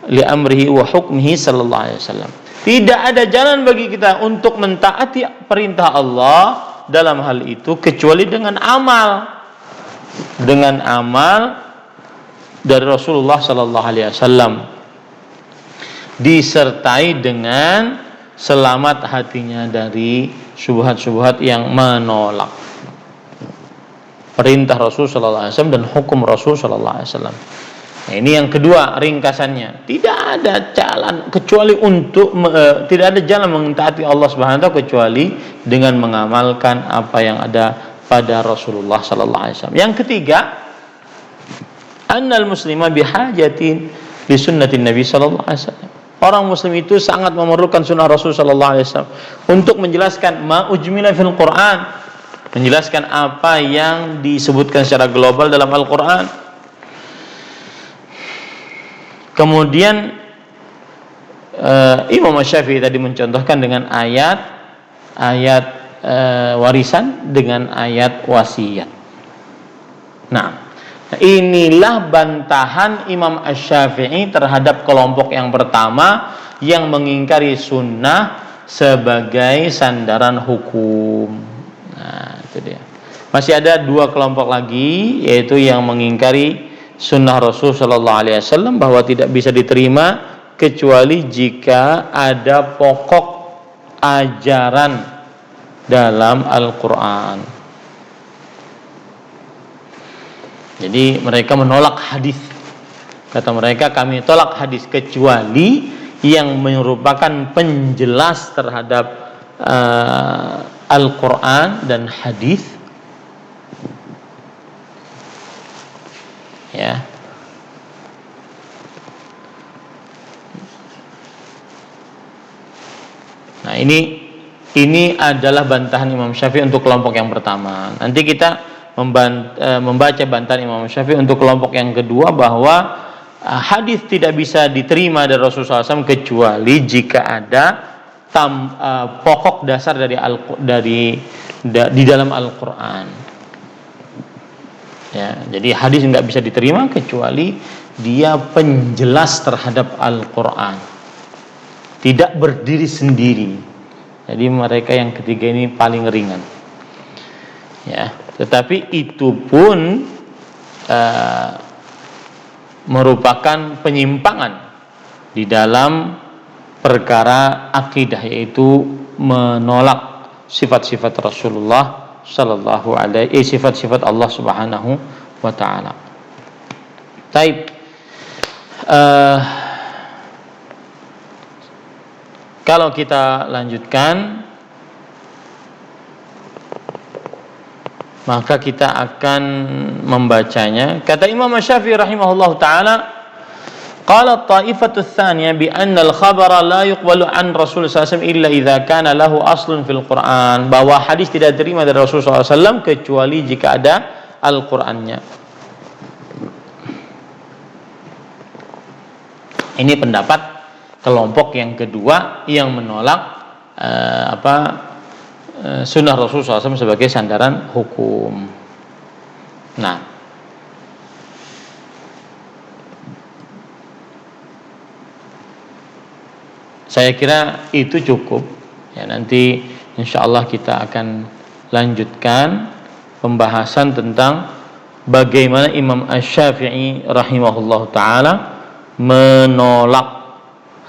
B: li amrihi wa hukmihi sallallahu alaihi wasallam. Tidak ada jalan bagi kita untuk mentaati perintah Allah dalam hal itu kecuali dengan amal dari Rasulullah sallallahu alaihi wasallam, disertai dengan selamat hatinya dari syubhat-syubhat yang menolak perintah Rasul sallallahu alaihi wasallam dan hukum Rasul sallallahu alaihi wasallam. Nah, ini yang kedua ringkasannya. Tidak ada jalan kecuali tidak ada jalan mentaati Allah Subhanahu wa taala kecuali dengan mengamalkan apa yang ada pada Rasulullah sallallahu alaihi wasallam. Yang ketiga, annal muslima bihajatin li sunnatin Nabi sallallahu alaihi wasallam. Orang muslim itu sangat memerlukan sunnah Rasul sallallahu alaihi wasallam untuk menjelaskan ma ujmila fil Quran, menjelaskan apa yang disebutkan secara global dalam Al-Quran. Kemudian Imam Syafi'i tadi mencontohkan dengan ayat warisan dengan ayat wasiat. Nah, inilah bantahan Imam Asy-Syafi'i terhadap kelompok yang pertama yang mengingkari sunnah sebagai sandaran hukum. Nah, itu dia. Masih ada dua kelompok lagi, yaitu yang mengingkari sunnah Rasul sallallahu alaihi wasallam bahwa tidak bisa diterima kecuali jika ada pokok ajaran dalam Al-Quran. Jadi mereka menolak hadis. Kata mereka, kami tolak hadis kecuali yang merupakan penjelas terhadap Al-Quran dan hadis. Ya. Nah, ini adalah bantahan Imam Syafi'i untuk kelompok yang pertama. Nanti kita membaca bantahan Imam Syafi'i untuk kelompok yang kedua bahwa hadis tidak bisa diterima dari Rasulullah SAW kecuali jika ada pokok dasar di dalam Al-Quran. Ya, jadi hadis nggak bisa diterima kecuali dia penjelas terhadap Al-Quran, tidak berdiri sendiri. Jadi mereka yang ketiga ini paling ringan. Ya, tetapi itu pun merupakan penyimpangan di dalam perkara akidah, yaitu menolak sifat-sifat Rasulullah sallallahu alaihi sifat-sifat Allah Subhanahu wa taala. Taib. Kalau kita lanjutkan, maka kita akan membacanya. Kata Imam Syafi'i rahimahullah taala, qala at-ta'ifatu ats-tsaniyah bi anna al-khabara la yuqbalu an Rasul sallallahu alaihi wasallam illa idza kana lahu aslun fil Qur'an, bahwa hadis tidak diterima dari Rasul sallallahu alaihi wasallam kecuali jika ada Al-Qur'annya. Ini pendapat kelompok yang kedua yang menolak sunnah Rasul SAW sebagai sandaran hukum. Nah, saya kira itu cukup. Ya, nanti insya Allah kita akan lanjutkan pembahasan tentang bagaimana Imam Asy-Syafi'i rahimahullah ta'ala menolak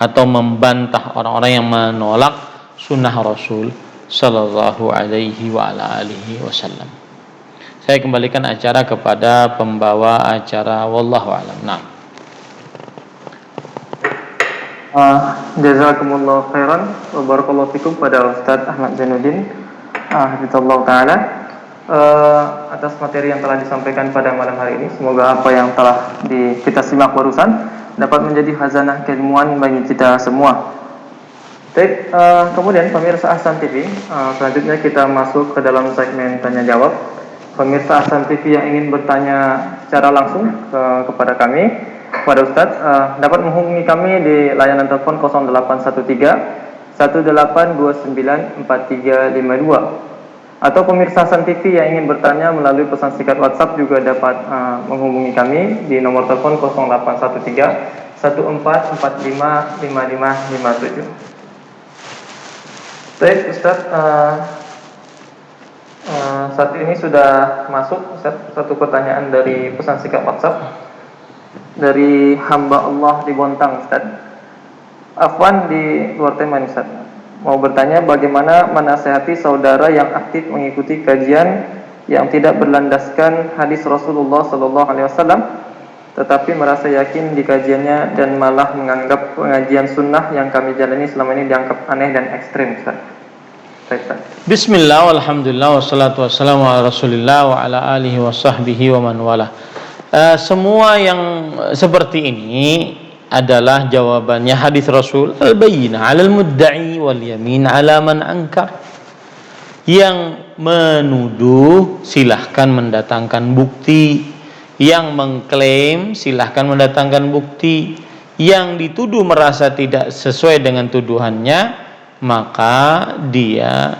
B: atau membantah orang-orang yang menolak sunnah Rasul sallallahu alaihi wa ala alihi wasallam. Saya kembalikan acara kepada pembawa acara, wallahu a'lam. Nah.
A: Jazakumullah khairan wa barakallahu fikum pada Ustaz Ahmad Zainuddin hafizallahu taala atas materi yang telah disampaikan pada malam hari ini. Semoga apa yang telah kita simak barusan dapat menjadi khazanah keilmuan bagi kita semua. Baik, kemudian pemirsa Ahsan TV, selanjutnya kita masuk ke dalam segmen tanya jawab. Pemirsa Ahsan TV yang ingin bertanya secara langsung kepada kami, kepada Ustadz, dapat menghubungi kami di layanan telepon 0813 1829 4352. Atau pemirsa Ahsan TV yang ingin bertanya melalui pesan singkat WhatsApp juga dapat menghubungi kami di nomor telepon 0813 1445 5557. Baik Ustaz, saat ini sudah masuk Ustaz satu pertanyaan dari pesan singkat WhatsApp dari hamba Allah di Bontang Ustaz. Afwan di luar tema Ustaz, mau bertanya bagaimana menasehati saudara yang aktif mengikuti kajian yang tidak berlandaskan hadis Rasulullah SAW, tetapi merasa yakin di kajiannya dan malah menganggap pengajian sunnah yang kami jalani selama ini dianggap aneh dan ekstrim Ustaz.
B: Bismillah, walhamdulillah, wassalatu wassalamu ala rasulillah wa ala alihi wa sahbihi wa man wala. Semua yang seperti ini adalah jawabannya hadis Rasul, al-bayyinah 'alal mudda'i wal yamin 'ala man ankar. Yang menuduh silahkan mendatangkan bukti, yang mengklaim silahkan mendatangkan bukti, yang dituduh merasa tidak sesuai dengan tuduhannya, maka dia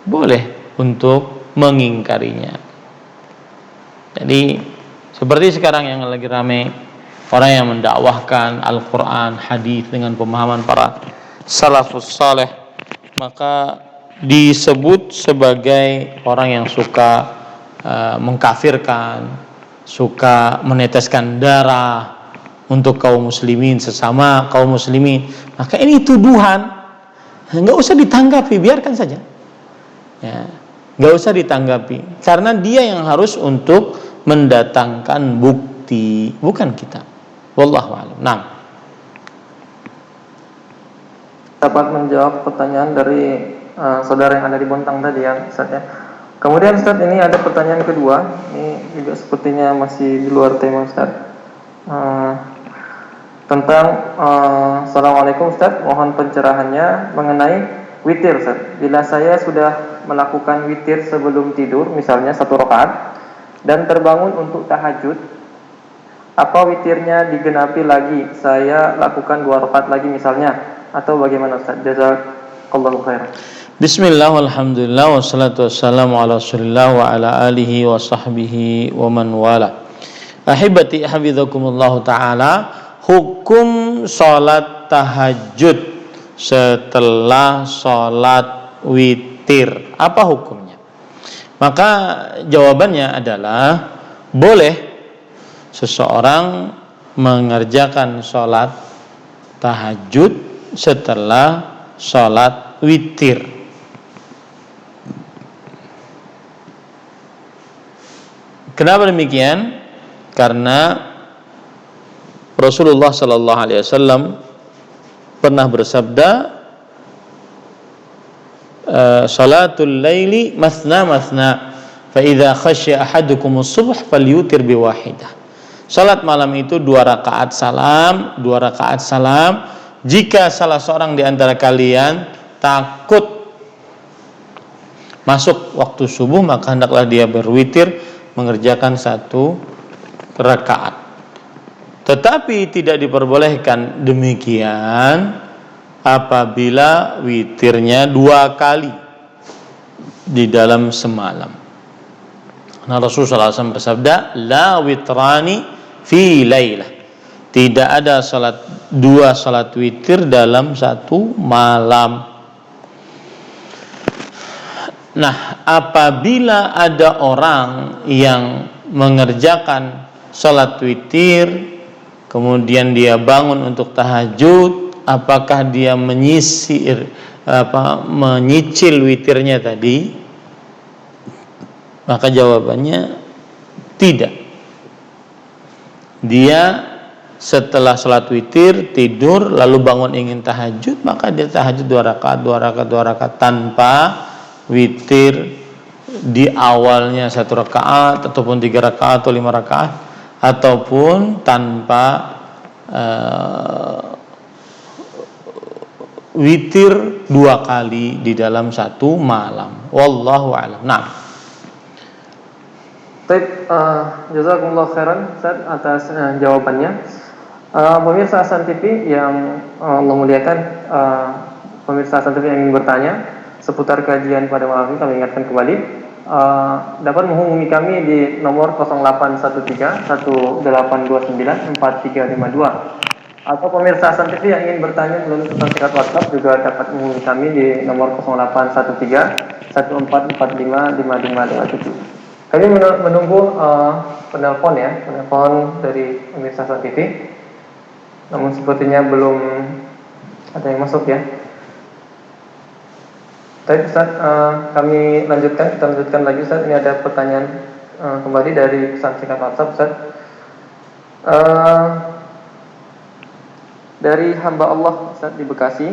B: boleh untuk mengingkarinya. Jadi seperti sekarang yang lagi ramai, orang yang mendakwahkan Al-Quran, hadis dengan pemahaman para salafus saleh, maka disebut sebagai orang yang suka mengkafirkan, suka meneteskan darah untuk kaum muslimin, sesama kaum muslimin. Maka ini tuduhan, nggak usah ditanggapi, biarkan saja. Ya, nggak usah ditanggapi, karena dia yang harus untuk mendatangkan bukti, bukan kita. Wallahu a'lam. Nah,
A: dapat menjawab pertanyaan dari saudara yang ada di Bontang tadi ya Ustaz ya. Kemudian Ustaz, ini ada pertanyaan kedua, ini juga sepertinya masih di luar tema Ustaz. Tentang Assalamualaikum Ustaz, mohon pencerahannya mengenai witir Ustaz. Bila saya sudah melakukan witir sebelum tidur, misalnya 1 rakaat, dan terbangun untuk tahajud, apa witirnya digenapi lagi? Saya lakukan 2 rakaat lagi misalnya, atau bagaimana Ustaz? Jazakallahu khairan.
B: Bismillah, walhamdulillah, wassalatu wassalamu ala rasulillah wa ala alihi wa sahbihi wa man wala. Ahibati hafizakumullahu ta'ala, hukum sholat tahajud setelah sholat witir, apa hukumnya? Maka jawabannya adalah boleh seseorang mengerjakan sholat tahajud setelah sholat witir. Kenapa demikian? Karena Rasulullah sallallahu alaihi wasallam pernah bersabda, salatul laili masna masna, fa idza khasya ahadukumus subh falyutir biwahidah. Salat malam itu 2 rakaat salam, 2 rakaat salam. Jika salah seorang di antara kalian takut masuk waktu subuh, maka hendaklah dia berwitir mengerjakan 1 rakaat. Tetapi tidak diperbolehkan demikian apabila witirnya 2 kali di dalam semalam. Nah, Rasulullah SAW bersabda, la witrani fi lailah. Tidak ada dua salat witir dalam 1 malam. Nah, apabila ada orang yang mengerjakan salat witir, kemudian dia bangun untuk tahajud, apakah dia menyicil witirnya tadi? Maka jawabannya tidak. Dia setelah salat witir tidur lalu bangun ingin tahajud, maka dia tahajud 2 rakaat tanpa witir di awalnya 1 rakaat ataupun 3 rakaat atau 5 rakaat, ataupun tanpa witir 2 kali di dalam 1 malam. Wallahu a'lam. Nah.
A: Baik, jazakumullah khairan Ustaz atas jawabannya. Pemirsa Hasan TV yang Allah muliakan, pemirsa Hasan TV yang ingin bertanya seputar kajian pada malam ini, kami ingatkan kembali dapat menghubungi kami di nomor 0813-1829-4352, atau pemirsa Hasan TV yang ingin bertanya melalui pesan singkat WhatsApp juga dapat menghubungi kami di nomor 0813-1445-5557. Kami menunggu penelpon dari pemirsa Hasan TV, namun sepertinya belum ada yang masuk ya. Baik Ustaz, kita lanjutkan lagi Ustaz. Ini ada pertanyaan kembali dari pesan singkat WhatsApp Ustaz. Dari hamba Allah Ustaz di Bekasi,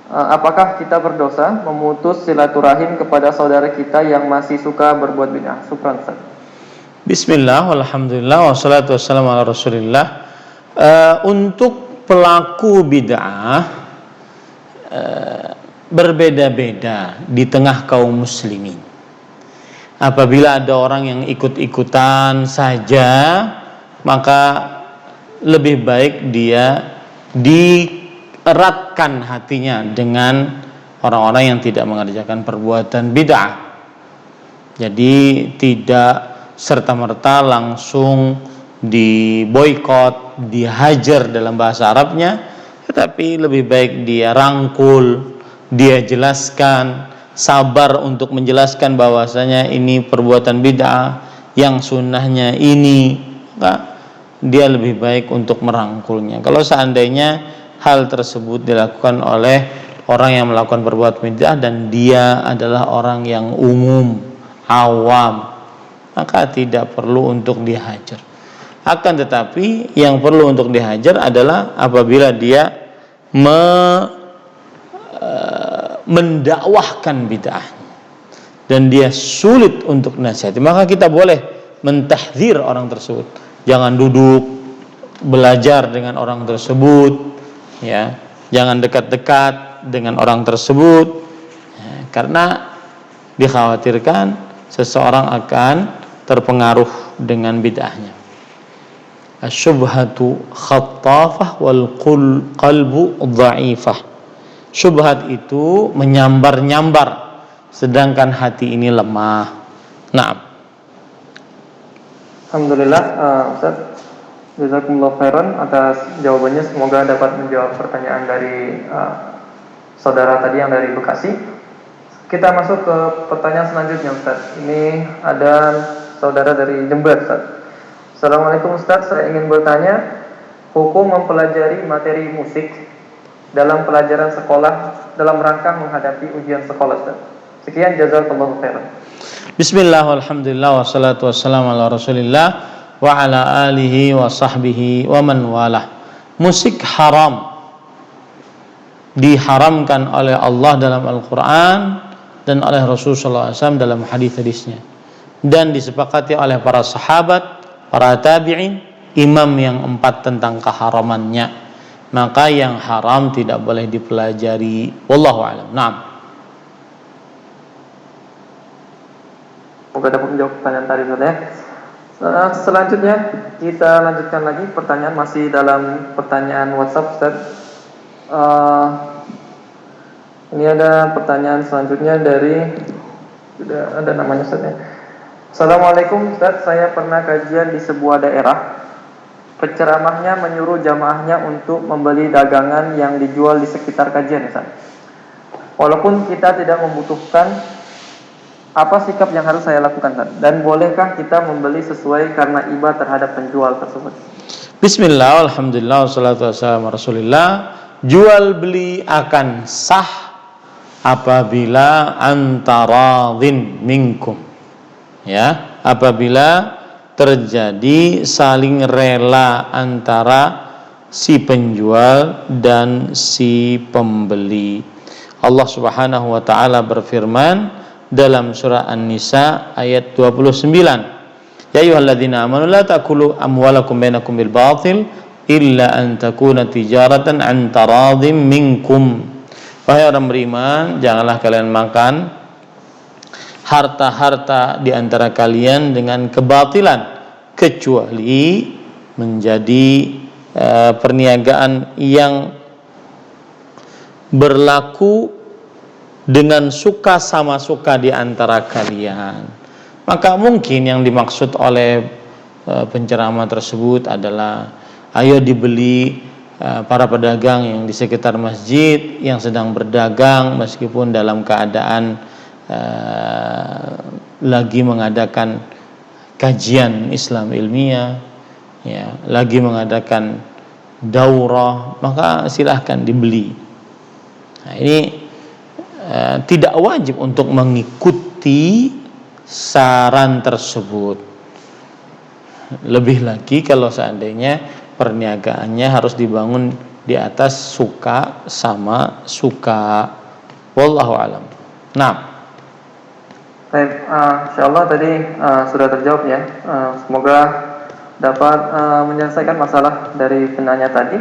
A: apakah kita berdosa memutus silaturahim kepada saudara kita yang masih suka berbuat bid'ah? Syukran Ustaz.
B: Bismillah, walhamdulillah, wassalatu wassalamu ala rasulillah. Untuk pelaku bid'ah berbeda-beda di tengah kaum muslimin. Apabila ada orang yang ikut-ikutan saja, maka lebih baik dia dieratkan hatinya dengan orang-orang yang tidak mengerjakan perbuatan bid'ah. Jadi tidak serta-merta langsung diboikot, dihajar dalam bahasa Arabnya, tetapi lebih baik dia rangkul, dia jelaskan, sabar untuk menjelaskan bahwasanya ini perbuatan bid'ah, yang sunnahnya ini. Maka dia lebih baik untuk merangkulnya. Kalau seandainya hal tersebut dilakukan oleh orang yang melakukan perbuatan bid'ah dan dia adalah orang yang umum, awam, maka tidak perlu untuk dihajar. Akan tetapi yang perlu untuk dihajar adalah apabila dia mendakwahkan bid'ah dan dia sulit untuk nasihati, maka kita boleh mentahdzir orang tersebut. Jangan duduk belajar dengan orang tersebut, ya. Jangan dekat-dekat dengan orang tersebut, ya, karena dikhawatirkan seseorang akan terpengaruh dengan bid'ahnya. Asyubhatu khattafah wal qalbu dha'ifah. Syubhat itu menyambar-nyambar, sedangkan hati ini lemah. Nah,
A: Alhamdulillah, Ustaz, jazakumullah khairan atas jawabannya. Semoga dapat menjawab pertanyaan dari saudara tadi yang dari Bekasi. Kita masuk ke pertanyaan selanjutnya, Ustaz. Ini ada saudara dari Jember, Ustaz. Assalamualaikum, Ustaz. Saya ingin bertanya, hukum mempelajari materi musik dalam pelajaran sekolah dalam rangka menghadapi ujian sekolah, Ustaz. Sekian, jazakallahu khairan.
B: bismillah, walhamdulillah, wassalatu wassalamu ala rasulillah wa ala alihi wa sahbihi wa man walah. Musik haram, diharamkan oleh Allah dalam Al-Quran dan oleh Rasulullah SAW dalam hadis-hadisnya, dan disepakati oleh para sahabat, para tabi'in, imam yang 4 tentang keharamannya. Maka yang haram tidak boleh dipelajari. Wallahu a'lam. Naam.
A: Semoga dapat menjawab pertanyaan tadi, Ustaz ya. Selanjutnya kita lanjutkan lagi pertanyaan, masih dalam pertanyaan WhatsApp, Ustaz. Ini ada pertanyaan selanjutnya dari, sudah ada namanya, Ustaz ya. Assalamualaikum, Ustaz. Saya pernah kajian di sebuah daerah. Penceramahnya menyuruh jamaahnya untuk membeli dagangan yang dijual di sekitar kajian, Ustaz. Walaupun kita tidak membutuhkan, apa sikap yang harus saya lakukan, Ustaz? Dan bolehkah kita membeli sesuai karena iba terhadap penjual tersebut?
B: Bismillah, alhamdulillah, wassalatu wassalamu ala rasulillah. Jual beli akan sah apabila antaradhin minkum, ya, apabila terjadi saling rela antara si penjual dan si pembeli. Allah Subhanahu wa taala berfirman dalam surah An-Nisa ayat 29, ya ayyuhalladzina amanu la ta'kulu amwalakum bainakum bil batil illa an takuna tijaratan an taradhim minkum. Wahai orang beriman, janganlah kalian makan harta-harta di antara kalian dengan kebatilan, kecuali menjadi perniagaan yang berlaku dengan suka sama suka di antara kalian. Maka mungkin yang dimaksud oleh penceramah tersebut adalah, ayo dibeli para pedagang yang di sekitar masjid yang sedang berdagang meskipun dalam keadaan lagi mengadakan kajian Islam ilmiah, ya, lagi mengadakan daurah, maka silahkan dibeli. Nah, ini tidak wajib untuk mengikuti saran tersebut. Lebih lagi kalau seandainya perniagaannya harus dibangun di atas suka sama suka. Wallahu alam. Nah,
A: Baik, insyaallah tadi sudah terjawab ya. Semoga dapat menyelesaikan masalah dari penanya tadi.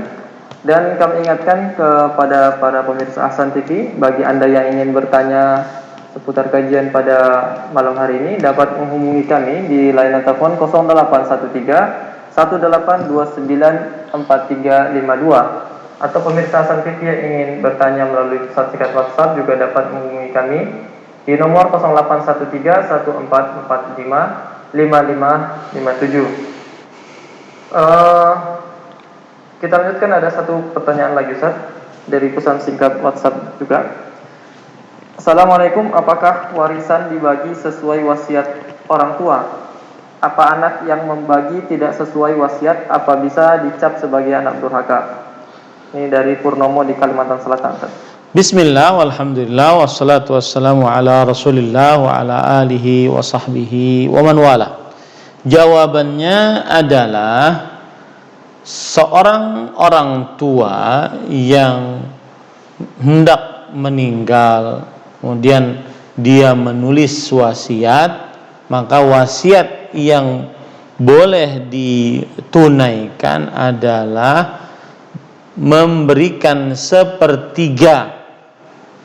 A: Dan kami ingatkan kepada para pemirsa Ahsan TV, bagi Anda yang ingin bertanya seputar kajian pada malam hari ini, dapat menghubungi kami di layanan telepon 0813 1829 4352. Atau pemirsa Ahsan TV yang ingin bertanya melalui pesan singkat WhatsApp juga dapat menghubungi kami di nomor 0813 1445 5557. Kita lanjutkan, ada satu pertanyaan lagi, Ustaz, dari pesan singkat WhatsApp juga. Assalamualaikum, apakah warisan dibagi sesuai wasiat orang tua? Apa anak yang membagi tidak sesuai wasiat, apa bisa dicap sebagai anak durhaka? Ini dari Purnomo di Kalimantan Selatan, Ustaz.
B: bismillah, walhamdulillah, wassalatu wassalamu ala rasulillah wa ala alihi wa sahbihi wa man wala. Jawabannya adalah, seorang orang tua yang hendak meninggal kemudian dia menulis wasiat, maka wasiat yang boleh ditunaikan adalah memberikan 1/3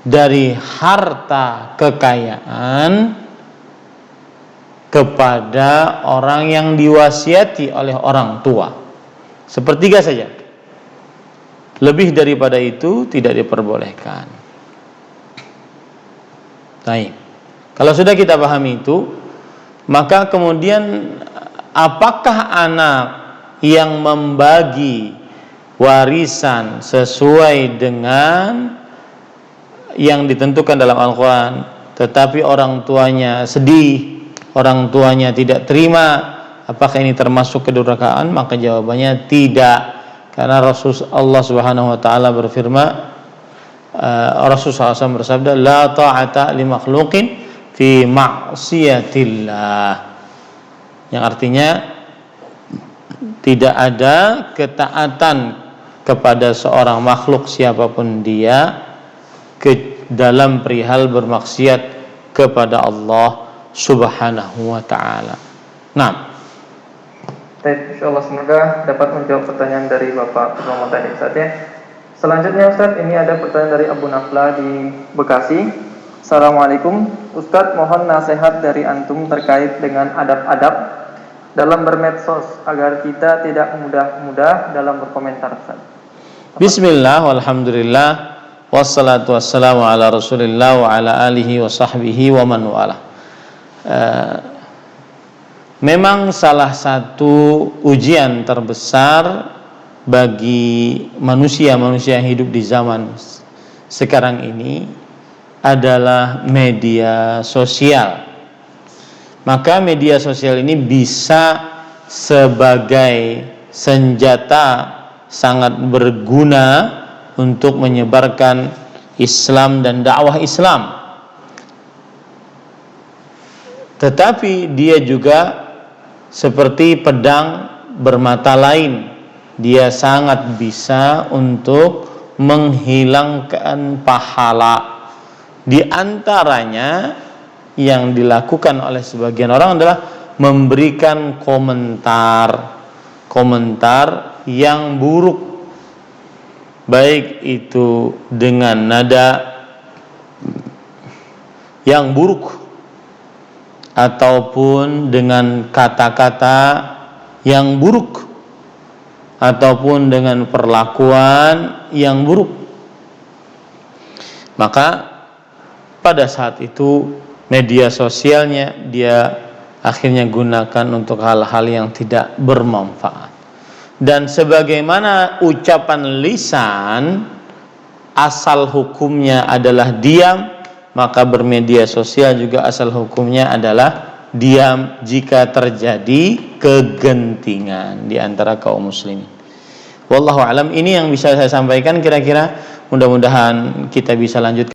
B: dari harta kekayaan kepada orang yang diwasiati oleh orang tua. 1/3 saja. Lebih daripada itu tidak diperbolehkan. Baik. Kalau sudah kita pahami itu, maka kemudian apakah anak yang membagi warisan sesuai dengan yang ditentukan dalam Al-Quran, tetapi orang tuanya sedih, orang tuanya tidak terima, apakah ini termasuk kedurhakaan? Maka jawabannya tidak, karena Rasulullah Subhanahu wa taala berfirman, Rasulullah SAW bersabda, la ta'ata li makhluqin fi ma'siyatillah, yang artinya tidak ada ketaatan kepada seorang makhluk siapapun dia ke dalam perihal bermaksiat kepada Allah Subhanahu wa taala. Nah,
A: baik, insyaallah semoga dapat menjawab pertanyaan dari Bapak Purnomo tadi, Ustaz ya. Selanjutnya Ustaz, ini ada pertanyaan dari Abu Nafla di Bekasi. Assalamualaikum Ustaz, mohon nasihat dari antum terkait dengan adab-adab dalam bermedsos agar kita tidak mudah-mudah dalam berkomentar, Ustaz.
B: Bismillah, walhamdulillah, wassalatu wassalamu ala rasulillah wa ala alihi wa sahbihi wa man wala. Memang salah satu ujian terbesar bagi manusia-manusia yang hidup di zaman sekarang ini adalah media sosial. Maka media sosial ini bisa sebagai senjata sangat berguna untuk menyebarkan Islam dan dakwah Islam. Tetapi dia juga seperti pedang bermata lain. Dia sangat bisa untuk menghilangkan pahala. Di antaranya yang dilakukan oleh sebagian orang adalah memberikan komentar yang buruk, baik itu dengan nada yang buruk ataupun dengan kata-kata yang buruk ataupun dengan perlakuan yang buruk. Maka pada saat itu media sosialnya dia akhirnya gunakan untuk hal-hal yang tidak bermanfaat. Dan sebagaimana ucapan lisan asal hukumnya adalah diam, maka bermedia sosial juga asal hukumnya adalah diam jika terjadi kegentingan di antara kaum muslimin. Wallahu alam, ini yang bisa saya sampaikan kira-kira. Mudah-mudahan kita bisa lanjutkan